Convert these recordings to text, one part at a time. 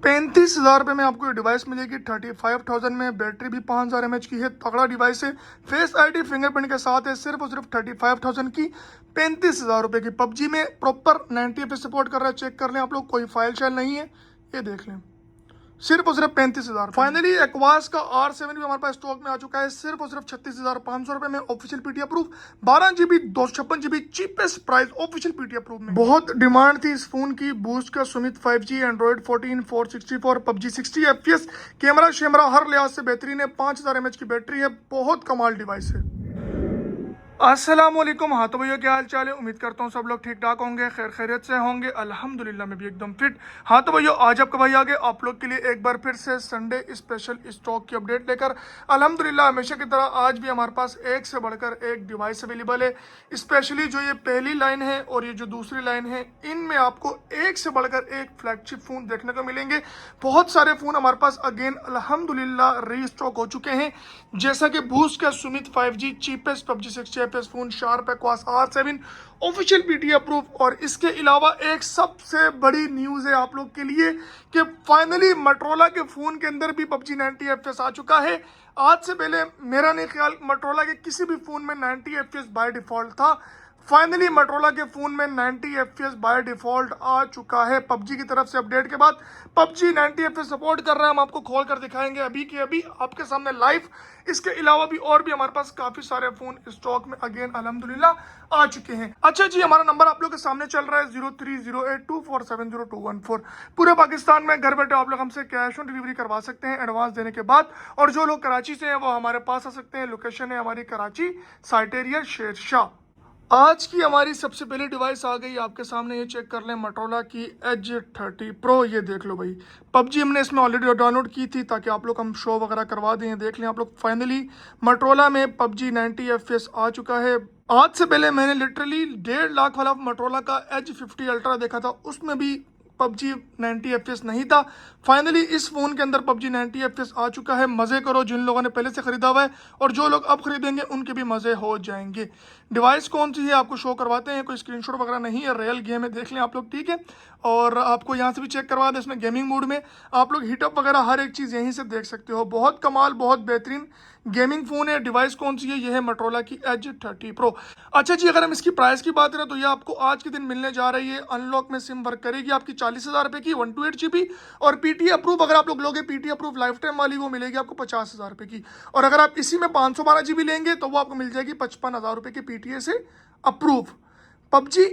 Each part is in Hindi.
35,000 में आपको ये डिवाइस मिलेगी। 35,000 में बैटरी भी 5,000 mAh की है, तगड़ा डिवाइस है। फेस आईडी फिंगरप्रिंट के साथ है, सिर्फ और सिर्फ 35,000 की 35,000 की। पबजी में प्रॉपर 90 FPS सपोर्ट कर रहा है, चेक कर लें आप लोग, कोई फाइल शाइल नहीं है, ये देख लें, सिर्फ और सिर्फ 35,000। फाइनली एक्वास का R7 भी हमारे पास स्टॉक में आ चुका है, सिर्फ और सिर्फ 36,500 रुपए में, official PT approve, 12 GB 256 GB, cheapest price, official PT approve में। बहुत डिमांड थी इस फोन की, बूस्ट का सुमित 5G, Android 14, 464, PUBG 60 FPS, camera शेमरा हर लिहाज से बेहतरीन है, 5,000 mAh की बैटरी है, बहुत कमाल डिवाइस है। अस्सलामुअलैकुम। हाँ तो भैया क्या हाल चाल है, उम्मीद करता हूँ सब लोग ठीक ठाक होंगे, खैर खैरियत से होंगे। अल्हम्दुलिल्लाह मैं भी एकदम फिट। हाँ तो भैया आज आपका भाई आ गए आप लोग के लिए एक बार फिर से संडे स्पेशल स्टॉक की अपडेट लेकर। अल्हम्दुलिल्लाह हमेशा की तरह आज भी हमारे पास एक से बढ़कर एक डिवाइस अवेलेबल है। स्पेशली जो ये पहली लाइन है और ये जो दूसरी लाइन है, इनमें आपको एक से बढ़कर एक फ्लैगशिप फोन देखने को मिलेंगे। बहुत सारे फोन हमारे पास अगेन अल्हम्दुलिल्लाह रीस्टॉक हो चुके हैं, जैसा कि बूस्ट का सुमित 5G, cheapest PUBG 60 FPS phone, sharp aqueous R7, official PT approve. और इसके अलावा एक सबसे बड़ी न्यूज है आप लोग के लिए कि फाइनली मोटोरोला के फोन के अंदर भी पबजी 90 FPS आ चुका है। आज से पहले मेरा नहीं ख्याल मोटोरोला के किसी भी फोन में 90 FPS बाय डिफॉल्ट था। फाइनली मोटोरोला के फोन में 90 FPS बाय डिफॉल्ट आ चुका है। पबजी की तरफ से अपडेट के बाद पबजी 90 FPS सपोर्ट कर रहा है, हम आपको खोल कर दिखाएंगे अभी के अभी आपके सामने लाइव। इसके अलावा भी और भी हमारे पास काफी सारे फोन स्टॉक में अगेन अल्हम्दुलिल्लाह आ चुके हैं। अच्छा जी, हमारा नंबर आप लोग के सामने चल रहा है 030824702214। पूरे पाकिस्तान में घर बैठे आप लोग हमसे कैश ऑन डिलीवरी करवा सकते हैं एडवांस देने के बाद। और जो लोग कराची से हैं वो हमारे पास आ सकते हैं, लोकेशन है हमारी कराची साइट एरिया शेरशाह। आज की हमारी सबसे पहली डिवाइस आ गई आपके सामने, ये चेक कर लें, मोटोरोला की Edge 30 Pro। ये देख लो भाई, पबजी हमने इसमें ऑलरेडी डाउनलोड की थी ताकि आप लोग हम शो वगैरह करवा दें। देख लें आप लोग, फाइनली मोटोरोला में पबजी 90 FPS आ चुका है। आज से पहले मैंने लिटरली 1.5 लाख वाला मोटोरोला का Edge 50 Ultra देखा था, उसमें भी पबजी 90 FPS नहीं था। फाइनली इस फोन के अंदर पबजी 90 FPS आ चुका है। मजे करो जिन लोगों ने पहले से खरीदा हुआ है, और जो लोग अब खरीदेंगे उनके भी मजे हो जाएंगे। डिवाइस कौन सी है आपको शो करवाते हैं, कोई स्क्रीनशॉट वगैरह नहीं है, रियल गेम है, देख लें आप लोग, ठीक है। और आपको यहाँ से भी चेक करवा दें, इसमें गेमिंग मोड में आप लोग हीटअप वगैरह हर एक चीज़ यहीं से देख सकते हो। बहुत कमाल, बहुत बेहतरीन गेमिंग फोन है। डिवाइस कौन सी है, ये है मोटोरोला की Edge 30 Pro। अच्छा जी, अगर हम इसकी प्राइस की बात करें तो ये आपको आज के दिन मिलने जा रही है। अनलॉक में सिम वर्क करेगी आपकी 40,000 रुपए की, 128 GB। और पीटी अप्रूव अगर आप लोग लोगे, पीटी अप्रूव लाइफ टाइम वाली, वो मिलेगी आपको 50,000 रुपए की। और अगर आप इसी में 512 GB लेंगे तो वो आपको मिल जाएगी 55,000 रुपए की पीटीए से अप्रूव पबजी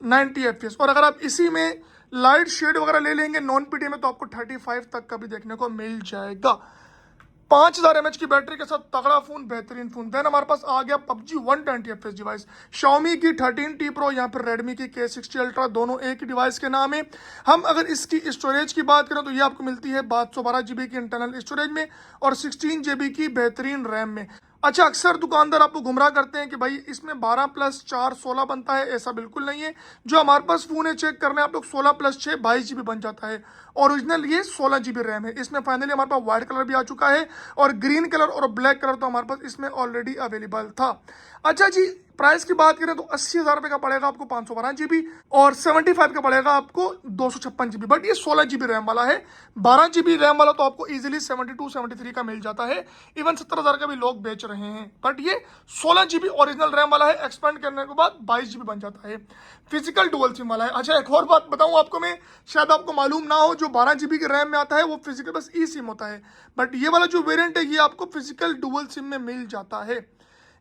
90 FPS। और अगर आप इसी में लाइट शेड वगैरह ले लेंगे नॉन पीटीए में तो आपको 35 तक का भी देखने को मिल जाएगा। 5,000 mAh की बैटरी के साथ तगड़ा फोन, बेहतरीन फोन। देन हमारे पास आ गया पबजी 120 FPS डिवाइस, Xiaomi की 13T Pro या फिर Redmi की K60 Ultra, दोनों एक ही डिवाइस के नाम है। हम अगर इसकी स्टोरेज की बात करें तो ये आपको मिलती है 512 GB की इंटरनल स्टोरेज में और 16 GB की बेहतरीन रैम में। अच्छा, अक्सर दुकानदार आपको गुमराह करते हैं कि भाई इसमें 12+4 16 बनता है, ऐसा बिल्कुल नहीं है। जो हमारे पास फोन है चेक कर लें आप लोग, 16+6 22 GB बन जाता है। ओरिजिनल ये 16 GB रैम है। इसमें फाइनली हमारे पास व्हाइट कलर भी आ चुका है और ग्रीन कलर और ब्लैक कलर तो हमारे पास इसमें ऑलरेडी अवेलेबल था। अच्छा जी, प्राइस की बात करें तो 80,000 रुपए का पड़ेगा आपको 512 GB और 75 का पड़ेगा आपको 256 GB। बट ये 16 GB रैम वाला है। 12 GB रैम वाला तो आपको इजीली 72-73 का मिल जाता है, इवन 70,000 का भी लोग बेच रहे हैं। बट ये 16 GB ओरिजिनल रैम वाला है, एक्सपेंड करने के बाद 22 GB बन जाता है, फिजिकल डुअल सिम वाला है। अच्छा, एक और बात बताऊं आपको मैं, शायद आपको मालूम ना हो, जो 12 GB के रैम में आता है वो फिजिकल बस ई सिम होता है, बट ये वाला जो वेरिएंट है ये आपको फिजिकल डुअल सिम में मिल जाता है।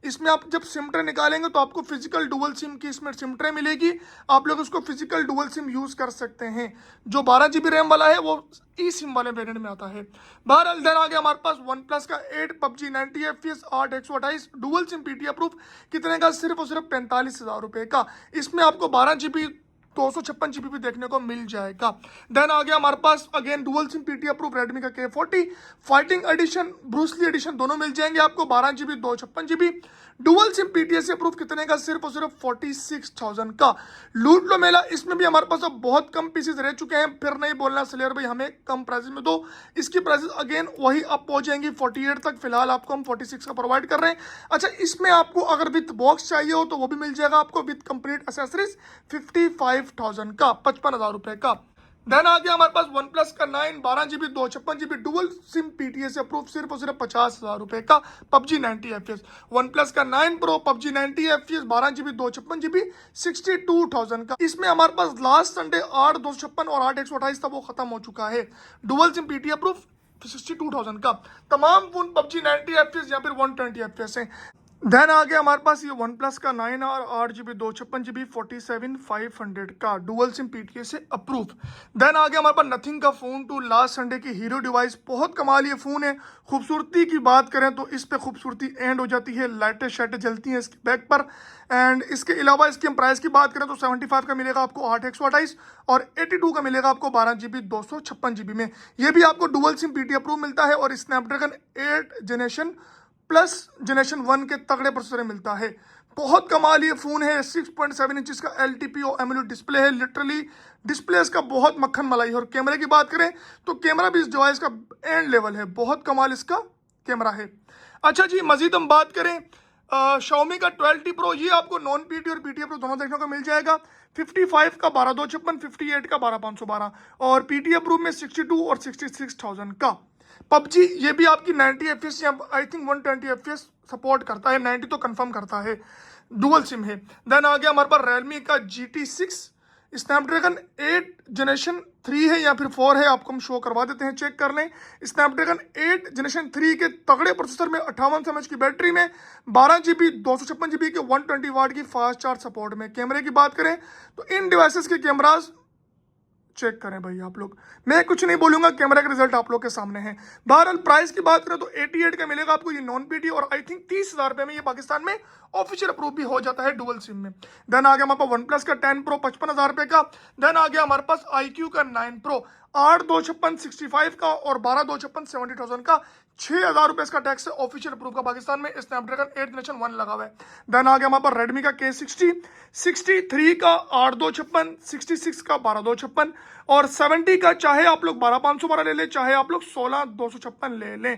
इसमें आप जब सिम ट्रे निकालेंगे तो आपको फिजिकल डुअल सिम की इसमें सिम ट्रे मिलेगी, आप लोग उसको फिजिकल डुअल सिम यूज कर सकते हैं। जो 12 GB रैम वाला है वो ई सिम वाले वेरिएंट में आता है। बहरहाल देन आ गया हमारे पास वन प्लस का 8 PUBG 90 FPS 8 128 dual SIM PT approve, कितने का, सिर्फ और सिर्फ 45,000 रुपए का। इसमें आपको 12 GB 256 GB भी देखने को मिल जाएगा। देन आ गया हमारे पास again dual SIM PT approve Redmi का K40 fighting addition, Bruce Lee addition, दोनों मिल जाएंगे आपको 12 GB 256 GB dual SIM PTS से अप्रूव, कितने का, सिर्फ और सिर्फ 46,000 का। लूट लो मेला, इसमें भी हमारे पास अब बहुत कम पीसेस रह चुके हैं, फिर नहीं बोलना सलेर भाई हमें कम प्राइस में दो। इसकी प्राइसेस अगेन वही अप पहुंच जाएंगी 48 तक, फिलहाल आपको हम 46 का प्रोवाइड कर रहे हैं। अच्छा, इसमें आपको अगर विथ बॉक्स चाहिए हो तो वो भी मिल जाएगा आपको विथ कंप्लीट एसेसरीज 55,000 का, 55,000 रुपए का। देन आ गया हमारे पास वन प्लस का 9 12 GB 256 GB dual SIM PTA से अप्रूव सिर्फ और सिर्फ 50,000 रुपए का पबजी 90 FPS। वन प्लस का 9 pro PUBG 90 FPS 12 GB 256 GB 62,000 का। इसमें हमारे पास लास्ट संडे 8 256 और 8 128 था, वो खत्म हो चुका है। डुअल सिम पीटीए अप्रूव 62,000 का। तमाम फोन पबजी 90 FPS या फिर 120 FPS है। देन आ गया हमारे पास ये वन प्लस का 9 और 8 GB 256 GB 47,500 का डुअल सिम पीटीए से अप्रूव। देन आ गया हमारे पास नथिंग का फोन 2 लास्ट संडे की हीरो डिवाइस। बहुत कमाल ये फोन है। खूबसूरती की बात करें तो इस पे खूबसूरती एंड हो जाती है, लाइटें शाइटें जलती हैं इसके बैक पर। एंड इसके अलावा इसकी हम प्राइस की बात करें तो 75 का मिलेगा आपको 8 128 और 82 का मिलेगा आपको 12 GB 256 GB में। ये भी आपको डुअल सिम पीटीए अप्रूव मिलता है और स्नैपड्रैगन 8 जनरेशन प्लस जनरेशन 1 के तगड़े प्रोसेसर मिलता है। बहुत कमाल ये फोन है। 6.7 इंच का LTPO एमोलेड डिस्प्ले है। लिटरली डिस्प्ले इसका बहुत मक्खन मलाई है। और कैमरे की बात करें तो कैमरा भी इस डिवाइस का एंड लेवल है, बहुत कमाल इसका कैमरा है। अच्छा जी, मजीद हम बात करें Xiaomi का 12T Pro, ये आपको नॉन पीटी और पीटीए प्रो दोनों देखने को मिल जाएगा। 55 का 12 256, 58 का 12 512 और पीटीए प्रो में 62 और 66,000 का। पबजी ये भी आपकी 90 FPS या आई थिंक 120 FPS सपोर्ट करता है, 90 तो कंफर्म करता है। डुअल सिम है। देन आ गया हमारे पास Realme का GT6 स्नैपड्रैगन 8 जनरेशन 3 है या फिर 4 है, आपको हम शो करवा देते हैं, चेक कर लें। स्नैपड्रैगन 8 जनरेशन 3 के तगड़े प्रोसेसर में 58 mAh की बैटरी में 12 GB 256 GB के 120 वाट की फास्ट चार्ज सपोर्ट में। कैमरे की बात करें तो इन डिवाइसेस के कैमराज चेक करें भाई आप लोग, मैं कुछ नहीं बोलूंगा, कैमरा का रिजल्ट आप लोग के सामने है। बहरहाल प्राइस की बात करें तो 88 का मिलेगा आपको ये नॉन पीटी और आई थिंक 30,000 रुपए में ये पाकिस्तान में ऑफिशियल अप्रूव भी हो जाता है डुअल सिम में। देन आ गया हमारे पास वन प्लस का 10 प्रो 55,000 रुपए का। देन आ गया हमारे पास IQ का 9 प्रो 8 256 65 का और 12 256 70,000 का। 6,000 रुपए इसका टैक्स है, ऑफिशियल अप्रूव का पाकिस्तान में। स्नैपड्रैगन 8 जनरेशन 1 लगा हुआ है। देन आ गया हमारे पास रेडमी का K60 63 का 8 256 66 का 12 256 और 70 का, चाहे आप लोग 12 512 ले लें, चाहे आप लोग 16 256 ले लें।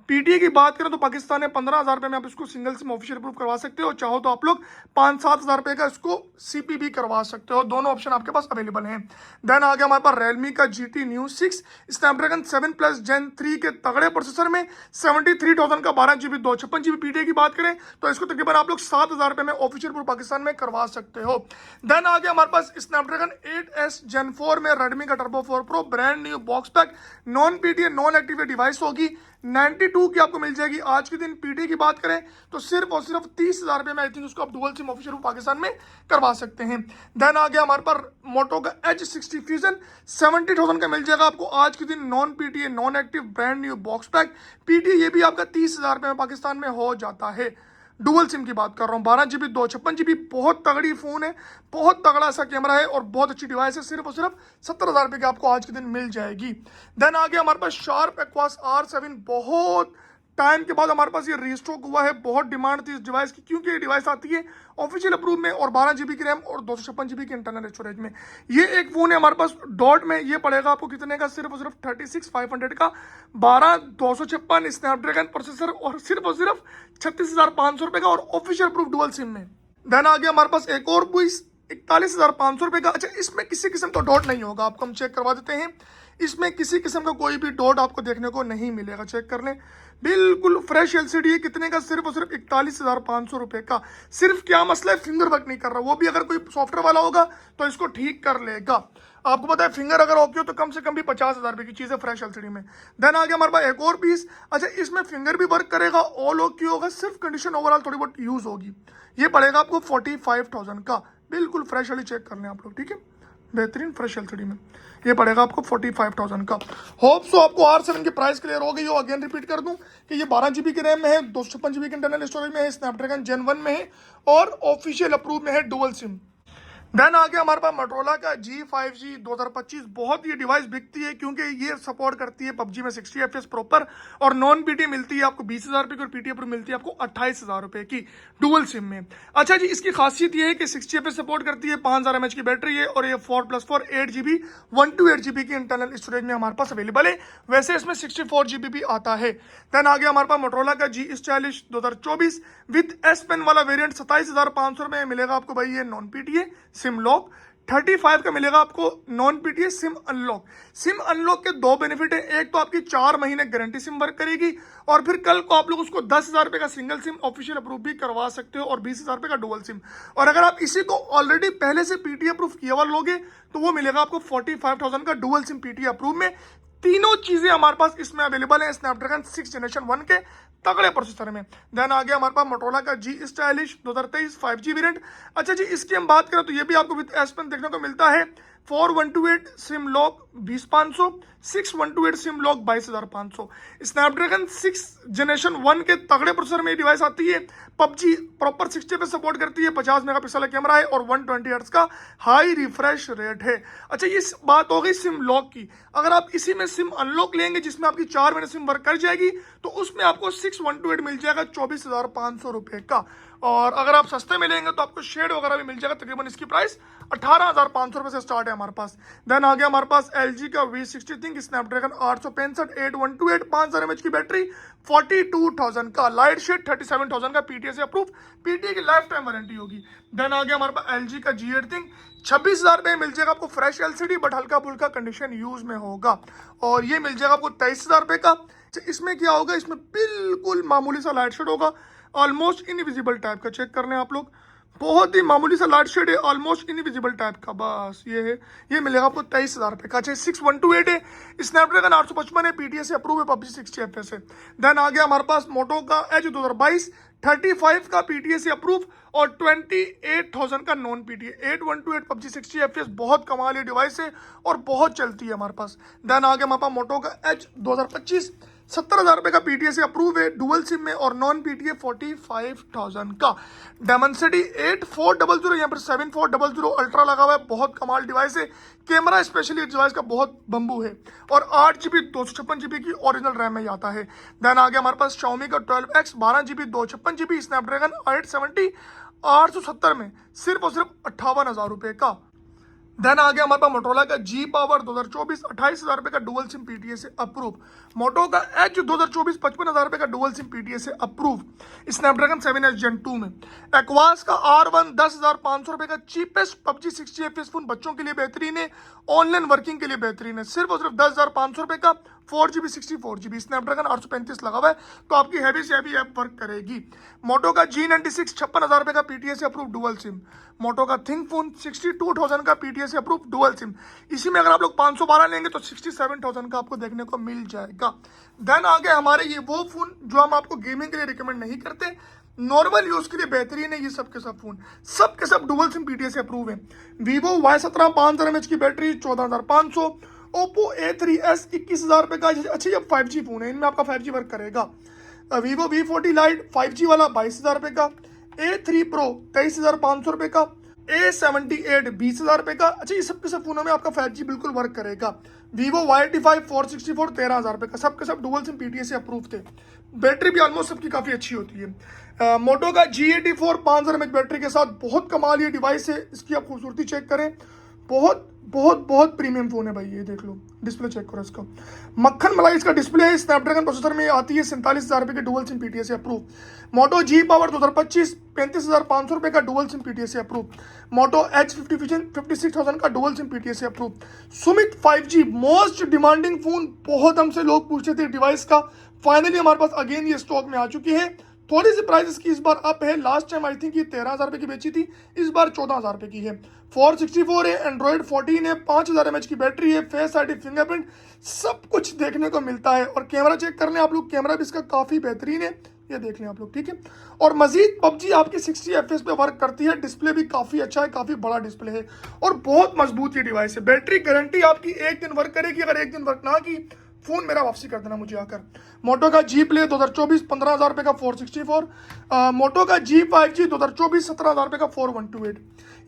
पीटीए की बात करें तो पाकिस्तान में 15,000 रुपए में आप इसको सिंगल सिम ऑफिशियल अप्रूव करवा सकते हो। चाहो तो आप लोग 5-7 हज़ार रुपए का इसको सीपी भी करवा सकते हो। दोनों ऑप्शन आपके पास अवेलेबल हैं। देन आ गया हमारे पास Realme का GT Neo 6 Snapdragon 7 plus Gen 3 के तगड़े प्रोसेसर में 73,000 का 12 GB 256 GB। पीटीए की बात करें तो इसको तकरीबन आप लोग 7,000 रुपए में ऑफिशियल अप्रूव पाकिस्तान में करवा सकते हो। देन आ गया हमारे पास स्नैपड्रैगन 8S Gen 4 में Redmi का Turbo 4 Pro brand new box pack non PTA non active device होगी। 92 की आपको मिल जाएगी। आज के दिन पीटी की बात करें तो सिर्फ और सिर्फ 30,000 रुपए में आई थिंक उसको आप डुअल सिम ऑफिशियल पाकिस्तान में करवा सकते हैं। देन आ गया हमारे पास मोटो का H60 फ्यूजन 70,000 का मिल जाएगा आपको आज के दिन non PTA non active brand new box pack. PTA ये भी आपका 30,000 रुपए में पाकिस्तान में हो जाता है। डुअल सिम की बात कर रहा हूँ, 12 GB 256 GB, बहुत तगड़ी फोन है, बहुत तगड़ा सा कैमरा है और बहुत अच्छी डिवाइस है। सिर्फ और सिर्फ 70,000 रुपए की आपको आज के दिन मिल जाएगी। देन आ गया हमारे पास शार्प एक्वास R7, बहुत टाइम के बाद हमारे पास ये रीस्टॉक हुआ है। बहुत डिमांड थी इस डिवाइस की क्योंकि ये डिवाइस आती है ऑफिशियल अप्रूव में और 12 GB की रैम और 256 GB की इंटरनल स्टोरेज में। ये एक फोन है हमारे पास डॉट में, ये पड़ेगा आपको कितने का, सिर्फ और सिर्फ 36,500 का 12 256 स्नैपड्रैगन प्रोसेसर और सिर्फ 36,500 रुपए का और ऑफिशियल अप्रूव डुअल सिम में। देन आ गया हमारे पास एक और पीस 41,500 रुपए का। अच्छा, इसमें किसी किस्म का डॉट नहीं होगा, आपको हम चेक करवा देते हैं। इसमें किसी किस्म का कोई भी डॉट आपको देखने को नहीं मिलेगा, चेक कर लें। बिल्कुल फ्रेश एलसीडी है। कितने का, सिर्फ और सिर्फ 41,500 रुपए का। सिर्फ क्या मसला है, फिंगर वर्क नहीं कर रहा, वो भी अगर कोई सॉफ्टवेयर वाला होगा तो इसको ठीक कर लेगा। आपको पता है फिंगर अगर ओके हो तो कम से कम भी 50,000 रुपए की चीज है फ्रेश एलसीडी में। देन आ गया हमारे पास एक और पीस। अच्छा, इसमें फिंगर भी वर्क करेगा, ऑल ओके होगा, सिर्फ कंडीशन ओवरऑल थोड़ी बहुत यूज होगी। ये पड़ेगा आपको 45,000 का। बिल्कुल फ्रेश वाली चेक कर लें आप लोग, ठीक है, बेहतरीन फ्रेश एलसीडी में ये पड़ेगा आपको 45,000 का। होप सो आपको R7 की प्राइस क्लियर हो गई हो। अगेन रिपीट कर दूं कि ये 12 GB की रैम में है, 256 GB की इंटरनल स्टोरेज में है, स्नैपड्रैगन Gen 1 में है और ऑफिशियल अप्रूव में है डुअल सिम। देन आ गया हमारे पास मोटोरोला का G5G 2025। बहुत ये डिवाइस बिकती है क्योंकि ये सपोर्ट करती है पबजी में 60 FPS प्रॉपर और नॉन पीटी मिलती है आपको 20,000 रुपए की और पीटी पर मिलती है आपको 28,000 रुपए की डुअल सिम में। अच्छा जी, इसकी खासियत ये है कि 60 FPS सपोर्ट करती है, 5,000 mAh की बैटरी है और ये 4+4 8 GB 128 GB की इंटरनल स्टोरेज में हमारे पास अवेलेबल है। वैसे इसमें 64 GB भी आता है। देन आ गया हमारे पास मोटोरोला का G40 2024 विद S पेन वाला वेरियंट 27,500 में मिलेगा आपको भाई। ये नॉन पीटीए सिम लॉक 35 का मिलेगा आपको non PTA SIM unlock. SIM unlock के दो बेनिफिट है, एक तो आपकी 4 महीने गारंटी सिम वर्क करेगी और फिर कल को आप लोग उसको 10,000 रुपये का सिंगल सिम ऑफिशियल अप्रूव भी करवा सकते हो और 20,000 रुपये का डुअल सिम। और अगर आप इसी को ऑलरेडी पहले से पीटीए अप्रूव किया हुआ लोगे तो वो मिलेगा आपको 45,000 का डुअल सिम पीटीए अप्रूव में। तीनों चीजें हमारे पास इसमें अवेलेबल है स्नैपड्रैगन 6 जनरेशन 1 के तगड़े प्रोसेसर में। देन आ गया हमारे पास मोटोरोला का जी स्टाइलिश 2023 5G वेरिएंट। अच्छा जी, इसकी हम बात करें तो ये भी आपको विद एस पेन देखने को मिलता है। 4128 SIM lock 20,500, 6128 SIM lock 22,500। Snapdragon 6 generation 1 के तगड़े प्रोसेसर में डिवाइस आती है। पबजी प्रॉपर 60 पे सपोर्ट करती है, 50 मेगापिक्सल का कैमरा है और 120 हर्ट्ज का हाई रिफ्रेश रेट है। अच्छा, ये बात हो गई सिम लॉक की। अगर आप इसी में सिम अनलॉक लेंगे जिसमें आपकी 4 महीने सिम वर्क कर जाएगी तो उसमें आपको 6128 मिल जाएगा 24,500 रुपये का। और अगर आप सस्ते में लेंगे तो आपको शेड वगैरह भी मिल जाएगा। तकरीबन इसकी प्राइस 18,500 रुपये से स्टार्ट है हमारे पास। देन आ गया हमारे पास LG का V60 थिंक स्नैपड्रैगन 865 8128 5000 mAh की बैटरी 42,000 का। लाइट शेड 37,000 का पीटीए से अप्रूव, पीटीए की लाइफ टाइम वारंटी होगी। देन आ गया हमारे पास LG का G8 थिंक 26,000 रुपये मिल जाएगा आपको फ्रेश LCD बट हल्का फुल्का कंडीशन यूज में होगा और ये मिल जाएगा आपको 23,000 रुपये का। इसमें क्या होगा, इसमें बिल्कुल मामूली सा लाइट शेड होगा, ऑलमोस्ट इनविजिबल टाइप का। चेक कर लें आप लोग, बहुत ही मामूली सा लाइट शेड है, ऑलमोस्ट इनविजिबल टाइप का, बस ये है। ये मिलेगा आपको 23,000 रुपये का। अच्छा, 6128 है, स्नैपड्रैगन 855 है, पीटीए से अप्रूव है, PUBG 60 FPS है। देन आ गया हमारे पास मोटो का एज 2022 35 का पीटीए से अप्रूव और 28,000 का नॉन पीटीए। 8128 PUBG 60 FPS बहुत कमाल है डिवाइस है और बहुत चलती है हमारे पास। देन आ गया हमारे पास मोटो का एज 2025 70,000 रुपये का पीटीए से अप्रूव है डुअल सिम में और नॉन पीटीए 45,000 का। डायमेंसिटी 8400, यहाँ पर 7400 अल्ट्रा लगा हुआ है, बहुत कमाल डिवाइस है। कैमरा स्पेशली डिवाइस का बहुत बम्बू है और 8GB 256GB की ओरिजिनल रैम में आता है। देन आ गया हमारे पास Xiaomi का 12X 12GB 256GB स्नैपड्रैगन 870 870 में सिर्फ और सिर्फ 58,000 रुपये का। देन आ गया हमारे पास मोटोरोला का G पावर 2024 28,000 रुपये का डुअल सिम पीटीए से अप्रूव। मोटो का एच 2024 55,000 रुपये का डुअल सिम पीटीए से अप्रूव स्नैपड्रैगन 7S Gen 2 में। एक्वास का R1 10,500 रुपये का चीपेस्ट PUBG 60 FPS फोन बच्चों के लिए बेहतरीन है, ऑनलाइन वर्किंग के लिए बेहतरीन है। सिर्फ और सिर्फ 10,500 रुपये का 4GB 64GB स्नैपड्रैगन 835 लगा हुआ है तो आपकी हैवी से हैवी ऐप वर्क करेगी। मोटो का G96 56,000 रुपये का पीटीए से अप्रूव डुअल सिम। मोटो का थिंक फोन 62,000 का पीटीए से अप्रूव डुअल सिम। इसी में अगर आप लोग 512 लेंगे तो 67,000 का आपको देखने को मिल जाएगा। देन आ गए हमारे ये वो फोन जो हम आपको गेमिंग के लिए रिकमेंड नहीं करते, नॉर्मल यूज के लिए बेहतरीन है। ये सब के सब फोन सब के सब डुअल सिम पीटीए से अप्रूव है। वीवो Y17 5000 mAh की बैटरी 14,500। ओप्पो A3s 21,000 रुपये का। अच्छा, ये 5G फोन है, इनमें आपका 5G वर्क करेगा। वीवो V40 लाइट 5G वाला 22,000 रुपये का। A3 Pro 23,500 रुपये का। A78 20,000 रुपये का। अच्छा, ये सब के सब फोनों में आपका 5G बिल्कुल वर्क करेगा। वीवो Y85 464 13,000 रुपये का। सब के सब डुअल सिम पीटीए से अप्रूव थे। बैटरी भी ऑलमोस्ट सबकी काफ़ी अच्छी होती है। मोटो का G84 5000 mAh बैटरी के साथ बहुत कमाल ये डिवाइस है। इसकी आप खूबसूरती चेक करें, बहुत बहुत बहुत प्रीमियम फोन है भाई। ये देख लो, डिस्प्ले चेक करो इसका, मक्खन मलाई इसका डिस्प्ले है। स्नैपड्रैगन प्रोसेसर में आती है 47,000 रुपये के डुअल सिम पीटीए से अप्रूव। मोटो G पावर 2025 35,500 रुपये का डुअल सिम पीटीए से अप्रूव। मोटो H50 विजन 56,000 का डुअल सिम पीटीए से approve. Sumit 5G most demanding phone, बहुत हमसे लोग पूछते थे डिवाइस का, फाइनली हमारे पास अगेन ये स्टॉक में आ चुकी है। थोड़ी सी प्राइस इसकी इस बार अप है, लास्ट टाइम आई थिंक ये 13,000 रुपये की बेची थी, इस बार 14,000 रुपये की है। 464 है, एंड्रॉइड 14 है, 5,000 mAh की बैटरी है, फेस आईडी फिंगरप्रिंट सब कुछ देखने को मिलता है। और कैमरा चेक कर लें आप लोग, कैमरा भी इसका काफ़ी बेहतरीन है, ये देख लें आप लोग, ठीक है। और मजीद PUBG आपकी 60 FPS पे वर्क करती है, डिस्प्ले भी काफ़ी अच्छा है, काफ़ी बड़ा डिस्प्ले है और बहुत मजबूत ये डिवाइस है। बैटरी गारंटी आपकी 1 दिन वर्क करेगी, अगर 1 दिन वर्क ना की फोन मेरा वापसी कर देना मुझे आकर। मोटो का G Play 2024 15,000 रुपये का 464। मोटो का G5G 2024 17,000 रुपये का 4128।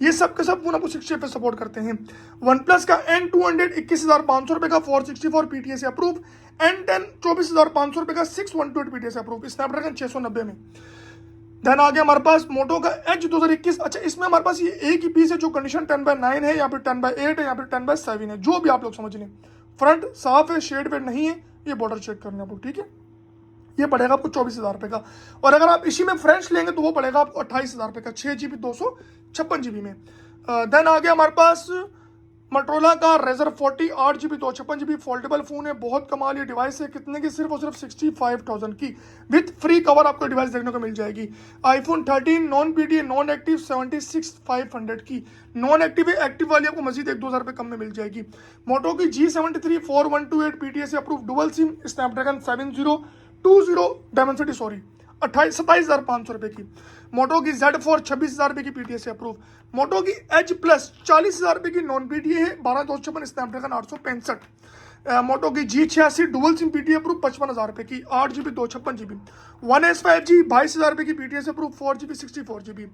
ये सब के सब फोन आपको 60 पे सपोर्ट करते हैं। वन प्लस का N200 21,500 रुपये का 464 पीटीए से अप्रूव। N10 24,500 रुपये का 612 पीटीए से अप्रूव स्नैपड्रैगन 690 में। देन आ गया हमारे पास मोटो का Edge 2021। अच्छा, इसमें हमारे पास ये एक ही पीस है जो कंडीशन 10/9 है या फिर 10/8 है या फिर 10/7 है, जो भी आप लोग समझ लें। फ्रंट साफ है, शेड वेड नहीं है, ये बॉर्डर चेक करना आपको, ठीक है। ये पड़ेगा आपको 24,000 रुपये का। और अगर आप इसी में फ्रेश लेंगे तो वो पड़ेगा आपको 28,000 रुपये का 6GB 256GB में। देन आ गया हमारे पास मोटरोला का Razr 40 8GB 256GB foldable phone है। बहुत कमाल ये डिवाइस है। कितने की? सिर्फ और सिर्फ 65,000 की विथ फ्री कवर आपको डिवाइस देखने को मिल जाएगी। IPhone 13 non PDA non active 76,500 की। नॉन एक्टिव है, एक्टिव वाली आपको मजीद 1-2 हज़ार रुपये कम में मिल जाएगी। मोटो की G73 4128 पीटीए से approve dual SIM Snapdragon 7020 Dimensity 27,500 रुपये की। मोटो की Z4 26,000 रुपये की पीटीए से अप्रूव। मोटो की एज प्लस 40,000 रुपये की नॉन पीटीए है 12/256 स्नैपड्रैगन 865। मोटो की G86 dual SIM PTA approve 55,000 रुपये की 8GB 256GB। 1S 5G 22,000 रुपये की पीटीए से अप्रूव 4GB 64GB।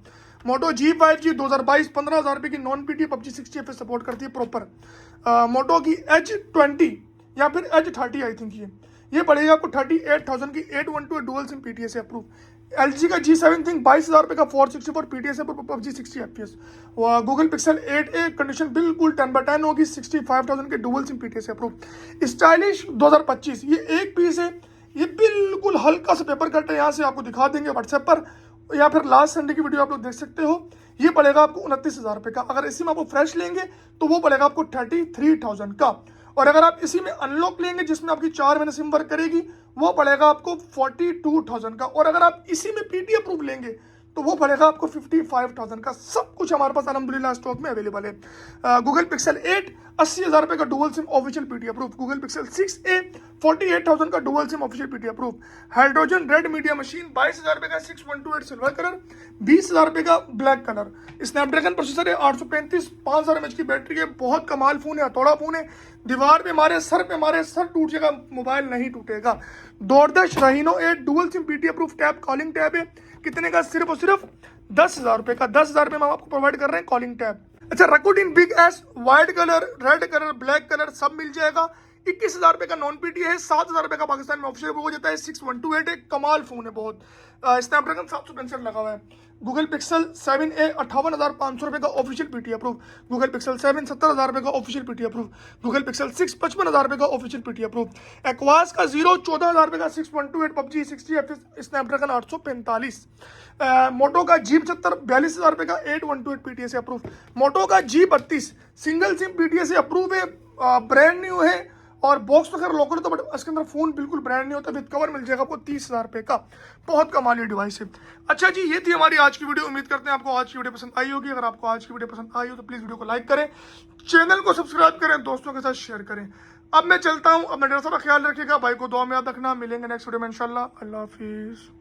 मोटो G5G 2022 15,000 रुपये की नॉन पीटीए PUBG 60 सपोर्ट करती है प्रॉपर। मोटो की H20 या फिर H30 आई थिंक ये पड़ेगा आपको 38,000 की 812 डुअल सिम पीटीए से अप्रूव। LG का G7 थिंक 22,000 रुपये का 464 पीटीए से PUBG 60 FPS। Google pixel 8a condition बिल्कुल 10/10 होगी 65,000 के डुअल सिम पीटीए से अप्रूव। स्टाइलिश 2025 ये एक पीस है। ये बिल्कुल हल्का सा पेपर कट है, यहाँ से आपको दिखा देंगे व्हाट्सएप पर या फिर लास्ट संडे की वीडियो आप लोग देख सकते हो। ये पड़ेगा आपको 29,000 रुपये का। अगर इसी में आपको फ्रेश लेंगे तो वो पड़ेगा आपको 33,000 का। और अगर आप इसी में अनलॉक लेंगे जिसमें आपकी 4 महीने सिम वर्क करेगी वो पड़ेगा आपको 42,000 का। और अगर आप इसी में पीटी अप्रूव लेंगे तो वो पड़ेगा आपको 55,000 का। सब कुछ हमारे पास अल्हम्दुलिल्लाह स्टॉक में अवेलेबल है। गूगल पिक्सल 8 80,000 रुपये का dual SIM official PT approve. Google pixel 6a 48,000 का dual SIM official PT approve. Hydrogen red media machine 22,000 रुपये का 6128 सिल्वर कलर 20,000 रुपये का ब्लैक कलर। स्नैपड्रैगन प्रोसेसर है 835 5,000 mAh की बैटरी है। बहुत कमाल फोन है, हथौड़ा फोन है। दीवार पे मारे सर टूट जाएगा, मोबाइल नहीं टूटेगा। डोरदश रहीनो 8 dual SIM PT approve tab calling tab है। कितने का? सिर्फ और सिर्फ 10,000 रुपये का। 10,000 रुपये में हम आपको प्रोवाइड कर रहे हैं कॉलिंग टैब। अच्छा, रकुटिन big S white colour red colour black colour सब मिल जाएगा। 21,000 रुपये का नॉन पीटी है। 7,000 रुपये का पाकिस्तान में ऑफिशियल हो जाता है। 6128 एक कमाल फोन है बहुत। स्नैपड्रैगन 765 लगा हुआ है। गूगल पिक्सल 7a 58,500 रुपये का official PT approve. Google pixel 7 70,000 रुपये का official PT approve. Google pixel 6 55,000 रुपये का ऑफिशियल पीटी अप्रूव। एक्वास का 0 14,000 रुपये का 6128 PUBG 60 FPS स्नैपड्रैगन 845। मोटो का G75 42,000 रुपये का 812 पीटीए से अप्रूव। मोटो का G32 सिंगल सिम पीटीए से अप्रूव है, ब्रांड न्यू है और बॉक्स वगैरह लोकल तो बट इसके अंदर फोन बिल्कुल ब्रांड नहीं होता। विद कवर मिल जाएगा आपको 30,000 रुपये का। बहुत कमाल डिवाइस है। अच्छा जी, ये थी हमारी आज की वीडियो। उम्मीद करते हैं आपको आज की वीडियो पसंद आई होगी। अगर आपको आज की वीडियो पसंद आई हो तो प्लीज़ वीडियो को लाइक करें, चैनल को सब्सक्राइब करें, दोस्तों के साथ शेयर करें। अब मैं चलता हूँ, अपना ढेर सारा ख्याल रखिएगा, भाई को दुआ में याद रखना। मिलेंगे नेक्स्ट वीडियो में इंशाल्लाह। अल्लाह हाफिज़।